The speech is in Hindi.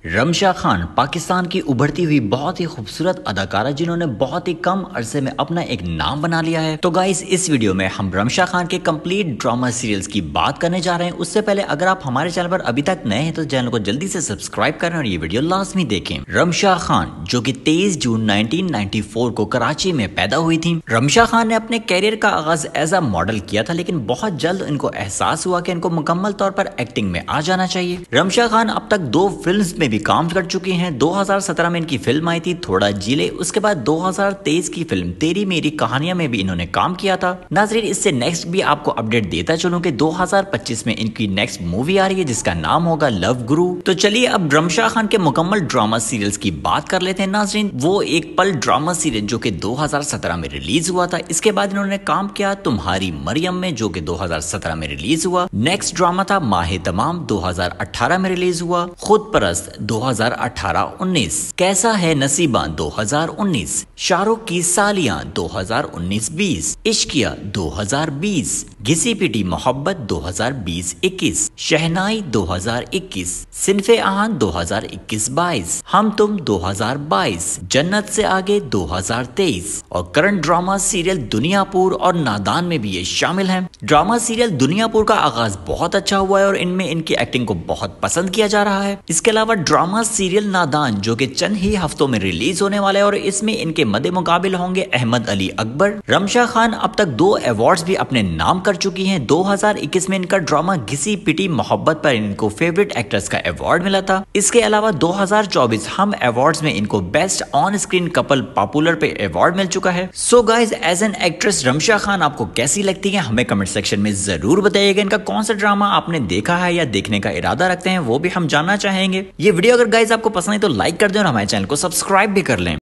रमशा खान पाकिस्तान की उभरती हुई बहुत ही खूबसूरत अदाकारा जिन्होंने बहुत ही कम अरसे में अपना एक नाम बना लिया है। तो गाइस इस वीडियो में हम रमशा खान के कंप्लीट ड्रामा सीरियल्स की बात करने जा रहे हैं। उससे पहले अगर आप हमारे चैनल पर अभी तक नए हैं तो चैनल को जल्दी से सब्सक्राइब करें और ये वीडियो लाजमी देखें। रमशा खान जो कि 23 जून 1994 को कराची में पैदा हुई थी। रमशा खान ने अपने कैरियर का आगाज एज अ मॉडल किया था, लेकिन बहुत जल्द इनको एहसास हुआ कि इनको मुकम्मल तौर पर एक्टिंग में आ जाना चाहिए। रमशा खान अब तक 2 फिल्म्स में भी काम कर चुकी हैं। 2017 में इनकी फिल्म आई थी थोड़ा जिले, उसके बाद 2023 की फिल्म तेरी मेरी कहानियां में भी इन्होंने काम किया था। नाजरीन इससे नेक्स्ट भी आपको अपडेट देता चलूं कि 2025 में इनकी नेक्स्ट मूवी आ रही है जिसका नाम होगा लव गुरु। तो चलिए अब रमशा खान के मुकम्मल ड्रामा सीरियल्स की बात कर लेते हैं। नाजरीन वो एक पल ड्रामा सीरियल जो कि 2017 में रिलीज हुआ था, इसके बाद इन्होंने काम किया तुम्हारी मरियम में जो कि 2017 में रिलीज हुआ। नेक्स्ट ड्रामा था माहे तमाम 2018 में रिलीज हुआ। खुद परस्त 2018-19, कैसा है नसीबा 2019, शाहरुख की सालियां 2019-20, इश्किया 2020, घिसी पिटी मोहब्बत 2020-21, शहनाई 2021, सिनफे आहान 2021-22, हम तुम 2022, जन्नत से आगे 2023 और करंट ड्रामा सीरियल दुनियापुर और नादान में भी ये शामिल हैं। ड्रामा सीरियल दुनियापुर का आगाज बहुत अच्छा हुआ है और इनमें इनकी एक्टिंग को बहुत पसंद किया जा रहा है। इसके अलावा ड्रामा सीरियल नादान जो कि चंद ही हफ्तों में रिलीज होने वाला है और इसमें इनके मद्दे मुकाबिल होंगे अहमद अली अकबर। रमशा खान अब तक 2 अवार्ड्स भी अपने नाम कर चुकी हैं। 2021 में इनका ड्रामा घिसी पिटी मोहब्बत पर इनको फेवरेट एक्ट्रेस का अवार्ड मिला था। इसके अलावा 2024 हम अवार्ड्स में इनको best on screen couple popular पे अवार्ड मिल चुका है। So guys as an actress Ramsha Khan आपको कैसी लगती है हमें कमेंट सेक्शन में जरूर बताइएगा। इनका कौन सा ड्रामा आपने देखा है या देखने का इरादा रखते हैं वो भी हम जानना चाहेंगे। ये वीडियो अगर गाइज आपको पसंद है तो लाइक कर दें और हमारे चैनल को सब्सक्राइब भी कर लें।